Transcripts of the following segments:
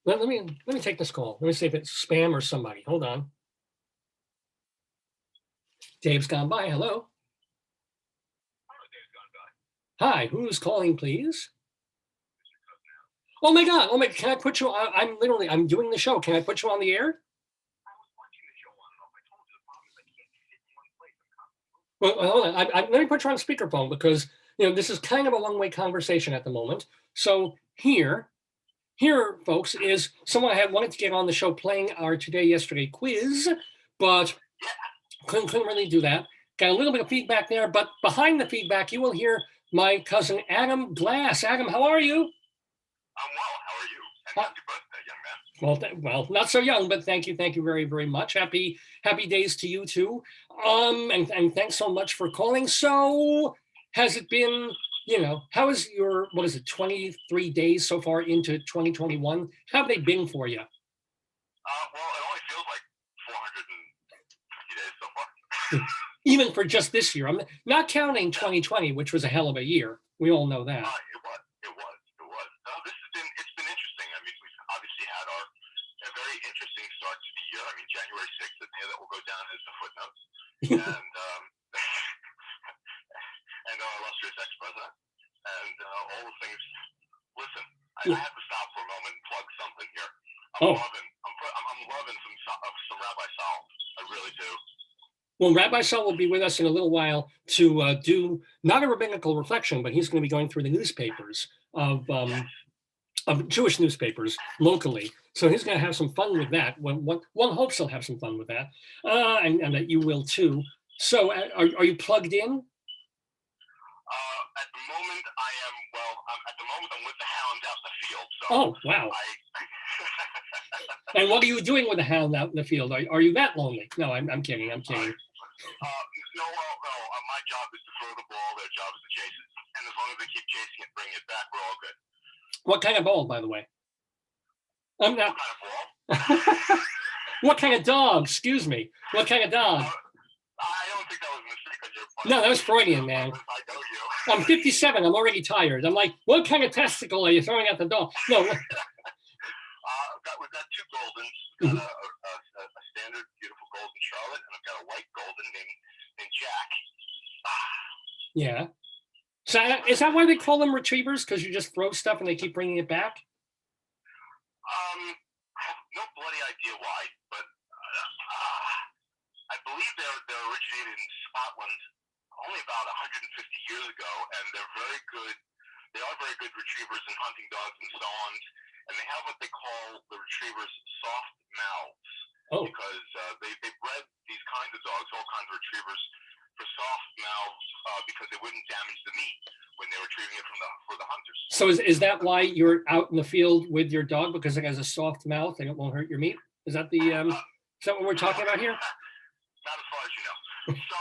Let me take this call. Let me see if it's spam or somebody. Hold on. Dave's gone by. Hello. Hi, who's calling, please? Oh my God. Oh my, can I put you on? I'm doing the show. Can I put you on the air? Well, hold on. Let me put you on speakerphone because this is kind of a one-way conversation at the moment. So here, folks, is someone I had wanted to get on the show playing our Today Yesterday quiz, but couldn't really do that. Got a little bit of feedback there, but behind the feedback, you will hear my cousin Adam Glass. Adam, how are you? I'm well. How are you? And happy birthday, young man. Well, not so young, but thank you very, very much. Happy days to you too. And thanks so much for calling. So, has it been? How is your, what is it, 23 days so far into 2021? How have they been for you? Well, it only feels like 450 days so far. Even for just this year. I'm not counting 2020, which was a hell of a year. We all know that. It was. No, it's been interesting. I mean, we've obviously had a very interesting start to the year. I mean, January 6th, the day that will go down as the footnotes. And our illustrious ex-president. And all the things. Listen, I have to stop for a moment and plug something here. I'm loving some Rabbi Sal. I really do. Well, Rabbi Sal will be with us in a little while to do not a rabbinical reflection, but he's going to be going through the newspapers of Jewish newspapers locally. So he's going to have some fun with that. One hopes he'll have some fun with that, and that you will too. So, are you plugged in? At the moment, I am. Well, at the moment, I'm with the hound out in the field. So oh, wow. And what are you doing with the hound out in the field? Are you that lonely? No, I'm kidding. I'm kidding. No. My job is to throw the ball. Their job is to chase it. And as long as they keep chasing it, bring it back, we're all good. What kind of ball, by the way? What kind of ball? What kind of dog? Excuse me. What kind of dog? I don't think that was a mistake on your part. No, that was Freudian, man. I know you. I'm 57. I'm already tired. I'm like, what kind of testicle are you throwing at the dog? No. We've got two Goldens. Got a standard, beautiful golden Charlotte, and I've got a white Golden named Jack. Yeah. So is that why they call them retrievers? Because you just throw stuff and they keep bringing it back? I have no bloody idea why, but I believe they're originated in Scotland only about 150 years ago, and they're very good. They are very good retrievers and hunting dogs and so on. And they have what they call the retrievers soft mouths. Oh. Because they bred these kinds of dogs, all kinds of retrievers, for soft mouths because they wouldn't damage the meat when they were retrieving it for the hunters. So is that why you're out in the field with your dog, because it has a soft mouth and it won't hurt your meat? Is that is that what we're talking about here? Not as far as you know. So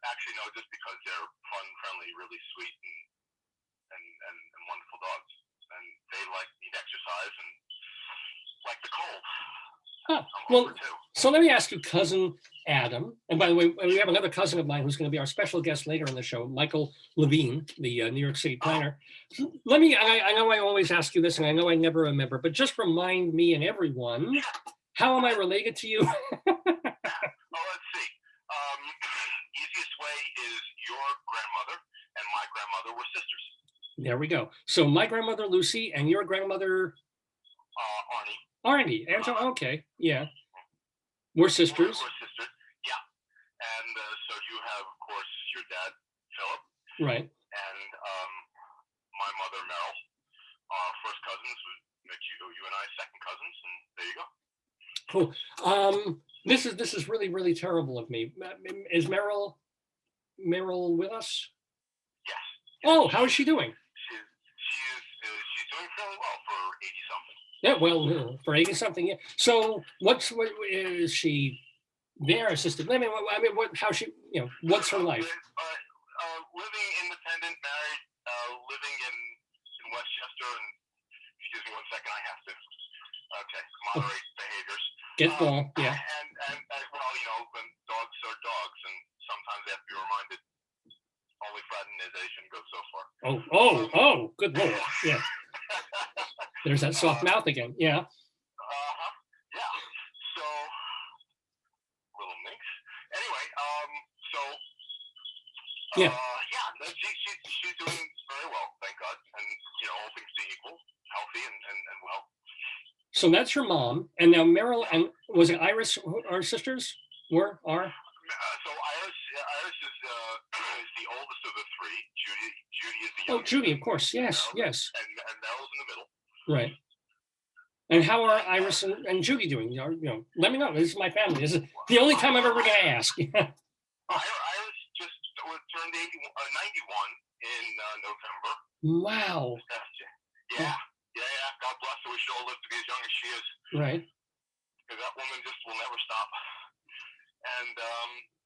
actually no, just because they're fun, friendly, really sweet and wonderful dogs. And they need exercise and like the cold. Huh. Well, so let me ask you, cousin Adam. And by the way, we have another cousin of mine who's going to be our special guest later in the show, Michael Levine, the New York City planner. I know I always ask you this, and I know I never remember, but just remind me and everyone, how am I related to you? Let's see. Easiest way is your grandmother and my grandmother were sisters. There we go. So my grandmother Lucy and your grandmother Arnie. Okay, yeah. We're sisters. We're sisters, yeah. And so you have, of course, your dad Philip. Right. And my mother Merrill, first cousins. You and I second cousins, and there you Cool. go. This is really, really terrible of me. Is Merrill with us? Yes. Oh, how is she doing? She's doing fairly well for 80-something. Yeah, well, for 80-something, yeah. So, what is she? There, assisted living. I mean, how she? What's her life? Living independent, married, living in Westchester. And excuse me 1 second, I have to. Okay, moderate behaviors. Get ball, yeah. And well, when dogs are dogs, and sometimes they have to be reminded. Only fraternization goes so far. Oh, good lord, yeah. There's that soft mouth again. Yeah. Yeah. So, little minx. Anyway, so, Yeah. yeah, no, she's doing very well, thank God. And, all things being equal, healthy and well. So that's your mom, and now Meryl and was it Iris? Our sisters are. So Iris is is the oldest of the three. Judy is the Oh, youngest. Judy, of course. Yes, yes. And Meryl's in the middle. Right. And how are Iris and Judy doing? Let me know. This is my family. This is the only time I'm ever going to ask. Iris just turned 91 in November. Wow. Yeah. God bless her. We should all live to be as young as she is. Right. Because that woman just will never stop. And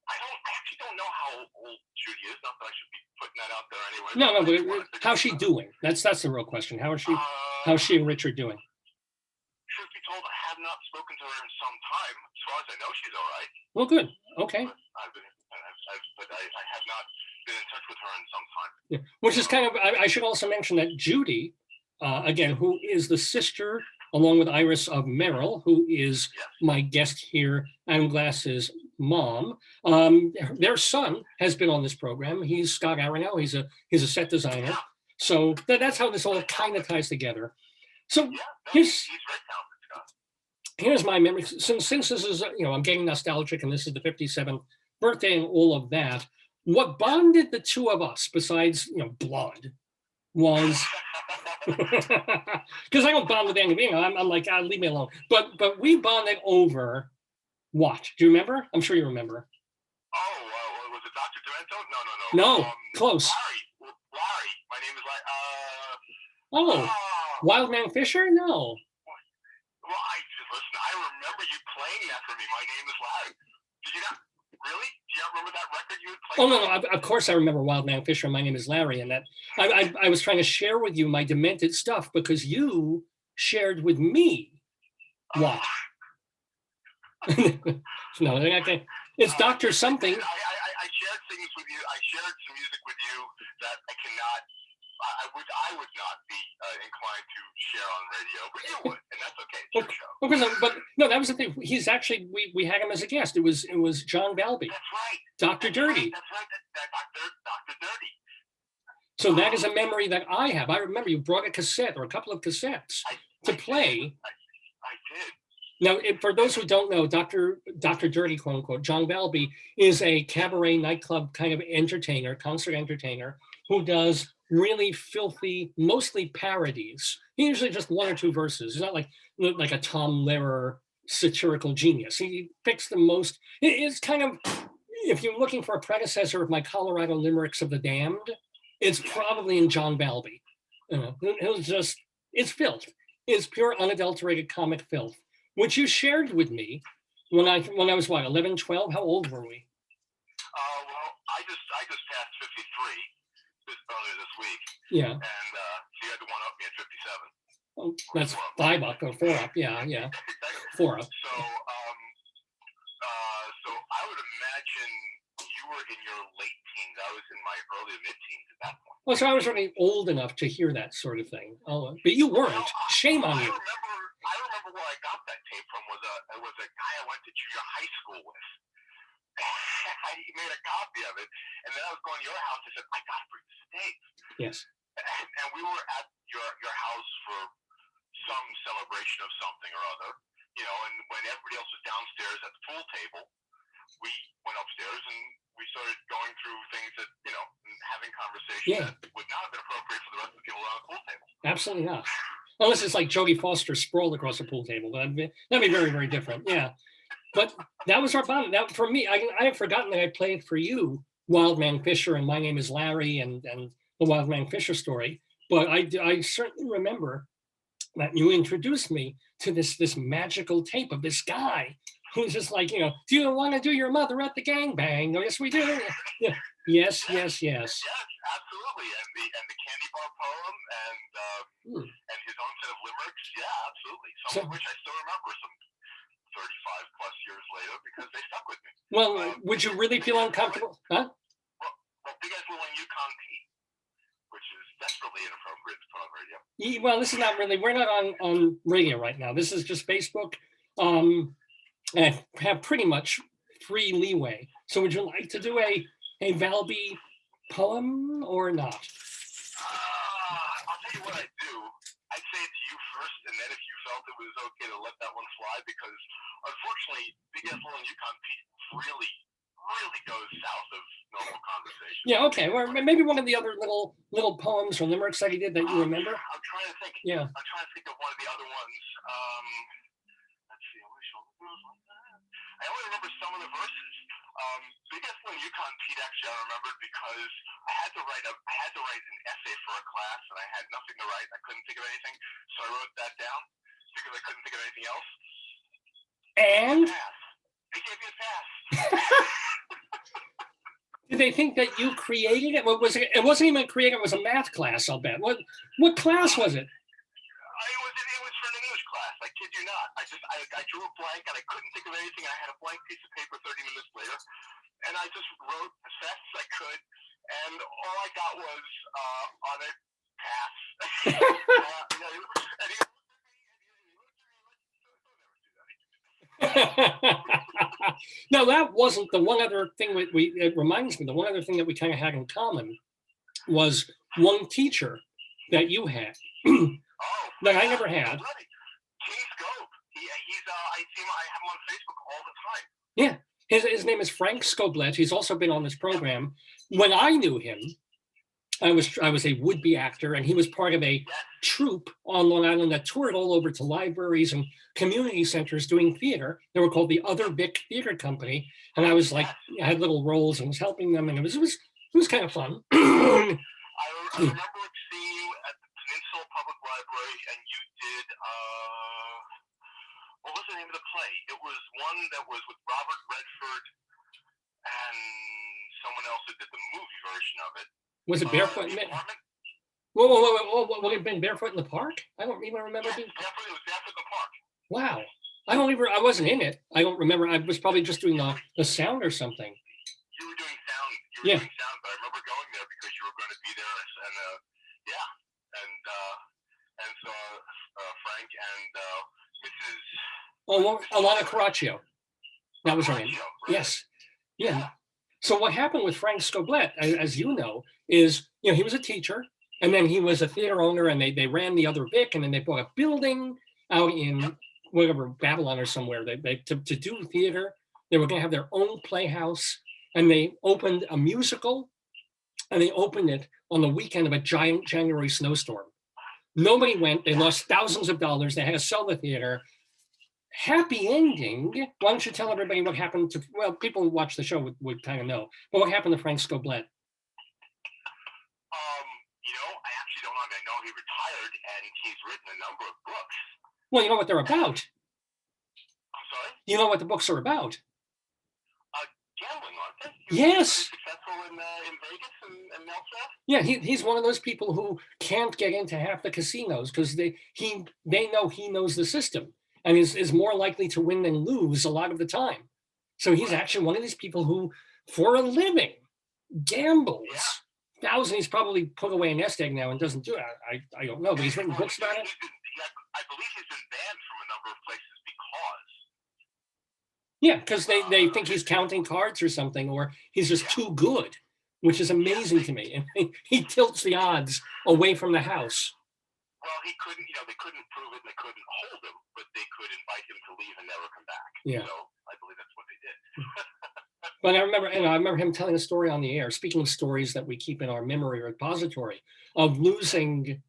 I actually don't know how old Judy is. Not that I should be putting that out there anyway. No, but how's she doing? That's the real question. How's she and Richard doing? Truth be told, I have not spoken to her in some time. As far as I know, she's all right. Well, good. Okay. But I have not been in touch with her in some time. Yeah. Which is kind of, I should also mention that Judy, again, who is the sister, along with Iris, of Meryl, who is my guest here, Adam Glass's mom. Their son has been on this program. He's Scott Aronow. He's a set designer. Yeah. So that's how this all kind of ties together. So he's very talented, Scott. Here's my memory. Since this is, I'm getting nostalgic, and this is the 57th birthday and all of that. What bonded the two of us, besides blood, was because I don't bond with anything. I'm like, leave me alone. But we bonded over what? Do you remember? I'm sure you remember. Oh, was it Dr. Demento? No. No, close. Larry. My name is Oh, Larry. Wild Man Fischer? No. Well, listen, I remember you playing that for me. My name is Larry. Did you not? Really? Do you not remember that record you had played? Oh, no, of course I remember Wild Man Fischer. My name is Larry, and that I was trying to share with you my demented stuff because you shared with me what? No, it's Dr. Something. I shared things with you. I shared some music with you that I cannot. I would not be inclined to share on radio, but you would, and that's okay. It's your show. But no, that was the thing. He's actually we had him as a guest. It was John Valby. That's right. Dr. Dirty. That's right. Dr. Dirty. So that is a memory that I have. I remember you brought a cassette or a couple of cassettes to play. I did. Now, for those who don't know, Dr. Dirty, quote unquote, John Valby is a cabaret nightclub kind of entertainer, concert entertainer, who does really filthy, mostly parodies. He usually just one or two verses. He's not like a Tom Lehrer satirical genius. He picks the most. It's kind of, if you're looking for a predecessor of my Colorado Limericks of the Damned, it's probably in John Valby. It's filth. It's pure unadulterated comic filth, which you shared with me when I was what, 11, 12? How old were we? Well, I just passed 53 earlier this week. Yeah. And so you had to one up me at 57. Oh, that's 5 up or 4 up. Yeah. Exactly. 4 up. So I would imagine you were in your late teens. I was in my early mid-teens at that point. Well, so I was already old enough to hear that sort of thing. Oh, but you weren't. Shame on you. I remember where I got that tape from was a guy I went to junior high school with. He made a copy of it, and then I was going to your house. I said, I got to bring this tape. Yes. And we were at your house for some celebration of something or other, and when everybody else was downstairs at the pool table, we went upstairs and we started going through things that, and having conversations that would not have been appropriate for the rest of the people around the pool table. Absolutely not. Unless it's like Jodie Foster sprawled across a pool table. That'd be very, very different. Yeah. But that was our bond. That, for me, I had forgotten that I played for you Wild Man Fischer and My Name is Larry and the Wild Man Fischer story. But I certainly remember that you introduced me to this magical tape of this guy who's just like, do you want to do your mother at the gangbang? Oh, yes, we do. Yeah. Yes. Yes, absolutely. And the candy bar poem and his own set of limericks. Yeah, absolutely. Some of which I still remember some 35 plus years later because they stuck with me. Well, would you really feel uncomfortable? Huh? Well, Big Eyes Will Win Yukon Pete, which is desperately inappropriate to put on radio. Well, this is not really. We're not on radio right now. This is just Facebook, and I have pretty much free leeway. So, would you like to do a Valby poem or not? I'll tell you what I do. I'd say it to you first, and then if you felt it was okay to let that one fly, because unfortunately, Big Ethel and Yukon Pete really, really goes south of normal conversation. Yeah. Okay. Well, maybe one of the other little poems or limericks that he did that you remember. I'm trying to think. Yeah. I'm trying to think of one of the other ones. Let's see. I only remember some of the verses. Big Ethel and Yukon Pete, actually, I remembered because I had to write an essay for a class, and I had nothing to write. I couldn't think of anything, so I wrote that down because I couldn't think of anything else. And They gave me a pass. did they think that you created it? What was it? It wasn't even created. It was a math class. I'll bet. What class was it? It was for an English class. I kid you not. I drew a blank and I couldn't think of anything. I had a blank piece of paper 30 minutes later, and I just wrote as fast as I could, and all I got was on it, pass. No, that wasn't the one other thing it reminds me, the one other thing that we kind of had in common was one teacher that you had that I never had. King Scope. I see him, I have him on Facebook all the time. Yeah. His name is Frank Scoblet. He's also been on this program. When I knew him, I was a would-be actor, and he was part of a troupe on Long Island that toured all over to libraries and community centers doing theater. They were called the Other Vic Theater Company, and I was like, I had little roles and was helping them, and it was kind of fun. I remember seeing you at the Peninsula Public Library, and you did what was the name of the play? It was one that was with Robert Redford and someone else who did the movie version of it. Was it Barefoot? Whoa! Would it have been Barefoot in the Park? I don't even remember. It was Barefoot in the Park. Wow. I wasn't in it. I don't remember. I was probably just doing the sound or something. You were doing sound. Yeah. Doing sound, but I remember going there because you were going to be there, and so Frank and Mrs. Alana Caraccio. That was her name. Right? Yes. Yeah. So what happened with Frank Scoblet, as you know, is he was a teacher, and then he was a theater owner, and they ran the Other Vic, and then they bought a building out in whatever, Babylon or somewhere. They to do theater. They were going to have their own playhouse, and they opened a musical, and they opened it on the weekend of a giant January snowstorm. Nobody went. They lost thousands of dollars. They had to sell the theater. Happy ending. Why don't you tell everybody what happened to, well, people who watch the show would kind of know, but what happened to Frank Scoblet? I actually don't know. I know he retired and he's written a number of books. Well, you know what they're about. I'm sorry? You know what the books are about. Gambling, aren't they? Yes. Successful in Vegas and elsewhere? Yeah, he's one of those people who can't get into half the casinos because they know he knows the system and is more likely to win than lose a lot of the time. So he's actually one of these people who, for a living, gambles. Thousands. He's probably put away a nest egg now and doesn't do it. I don't know, but he's written books about it. I believe he's been banned from a number of places because. Yeah, because they think he's counting cards or something, or he's just too good, which is amazing to me. And he tilts the odds away from the house. Well, he couldn't, they couldn't prove it and they couldn't hold him, but they could invite him to leave and never come back. Yeah. So I believe that's what they did. But I remember him telling a story on the air, speaking of stories that we keep in our memory repository, of losing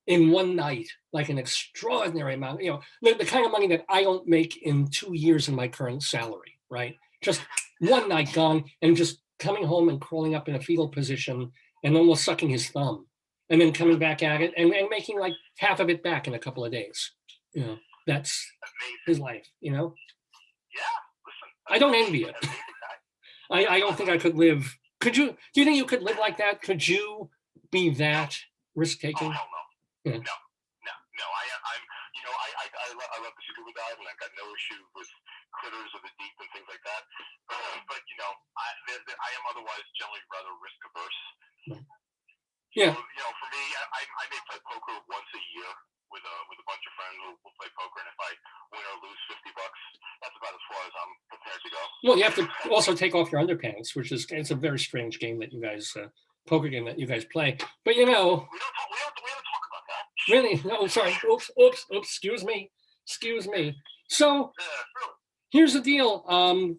in one night, like an extraordinary amount, the kind of money that I don't make in 2 years in my current salary, right? Just one night gone, and just coming home and crawling up in a fetal position and almost sucking his thumb, and then coming back at it and making like half of it back in a couple of days. That's his life, Yeah, listen. I don't envy it. I don't think I could live. Could you? Do you think you could live like that? Could you be that risk-taking? Oh, hell no. Yeah. No. I love the scuba dive, and I've got no issue with critters of the deep and things like that. But I am otherwise generally rather risk averse. Yeah. So, for me, I may play poker once a year with a bunch of friends. We'll play poker, and if I win or lose $50, that's about as far as I'm prepared to go. Well, you have to also take off your underpants, which is it's a very strange game that you guys poker game that you guys play. But We don't talk about that. really, no, sorry, oops, excuse me. So Yeah, really. here's the deal,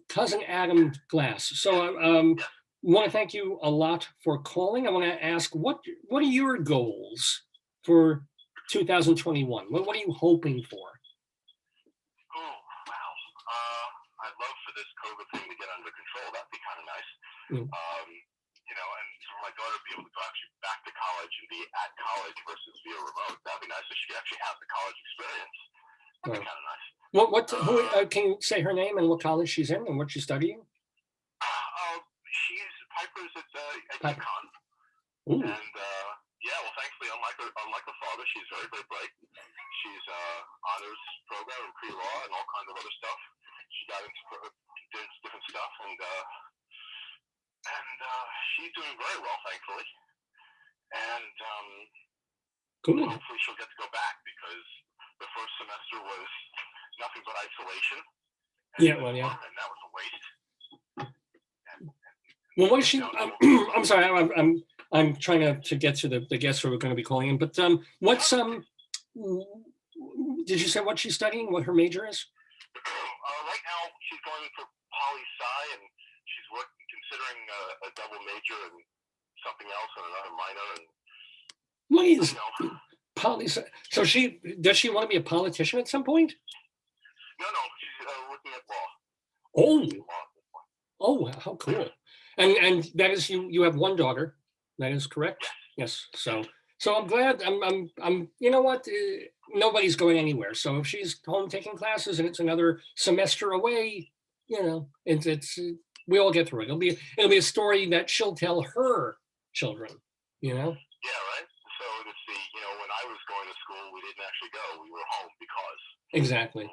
cousin Adam Glass. So want to thank you a lot for calling. I want to ask what are your goals for 2021? What are you hoping for? Oh, wow. I'd love for this COVID thing to get under control. That'd be kind of nice. Mm. And for my daughter to be able to go actually back to college and be at college versus via remote. That'd be nice. So she could actually have the college experience. That'd be kind of nice. Who can you say her name and what college she's in and what she's studying? She's Piper's at Piper. UConn. Ooh. And well, thankfully, unlike her father, she's very, very bright. She's honors program and pre-law and all kinds of other stuff. She got into different stuff, and she's doing very well, thankfully. And Good. hopefully she'll get to go back because the first semester was nothing but isolation. And that was a waste. Well, what is she? I'm sorry, I'm trying to get to the guests who are going to be calling in. But what's did you say what she's studying? What her major is? Right now, she's going for poli-sci, and she's considering a double major and something else and another minor. And what is poli-sci? So does she want to be a politician at some point? No, she's looking at law. Oh, how cool! And that is you have one daughter, that is correct? Yes. So I'm glad. I'm. You know what? Nobody's going anywhere. So if she's home taking classes and it's another semester away, it's we all get through it. It'll be a story that she'll tell her children. Yeah, right. So to see, when I was going to school, we didn't actually go. We were home because. Exactly.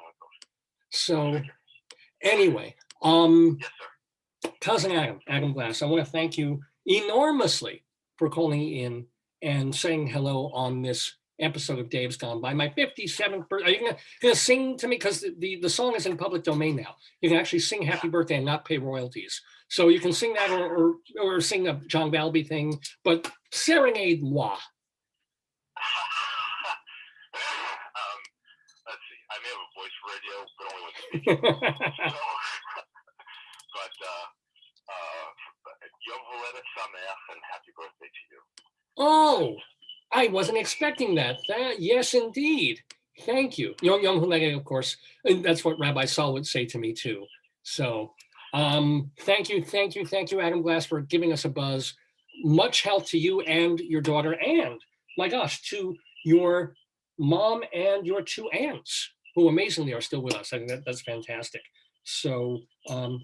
So anyway, Yes, sir. Cousin Adam Glass, I want to thank you enormously for calling in and saying hello on this episode of Dave's Gone By. My 57th birthday. Are you gonna sing to me? Because the song is in public domain now. You can actually sing Happy Birthday and not pay royalties. So you can sing that or sing a John Valby thing, but serenade moi. Let's see. I may have a voice for radio, but only when speaking. Yom Haledet Sameach and happy birthday to you. Oh, I wasn't expecting that. Yes, indeed. Thank you. Yom Haledet, of course. And that's what Rabbi Saul would say to me too. So thank you, Adam Glass, for giving us a buzz. Much health to you and your daughter, and my gosh, to your mom and your two aunts, who amazingly are still with us. I think that's fantastic. So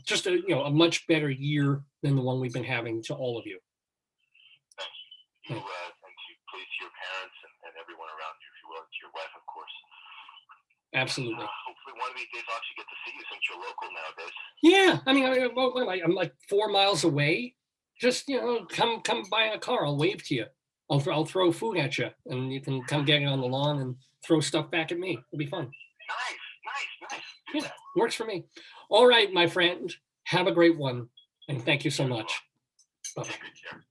just a much better year than the one we've been having to all of you. Thank you. And to please your parents and everyone around you, if you will, and to your wife, of course. Absolutely. Hopefully one of these days I'll actually get to see you since you're local nowadays. Yeah, I mean, what am I? I'm like 4 miles away. Just come by in a car. I'll wave to you. I'll throw food at you, and you can come get it on the lawn and throw stuff back at me. It'll be fun. Nice. Yeah, works for me. All right, my friend. Have a great one, and thank you so much. Bye. Take good care.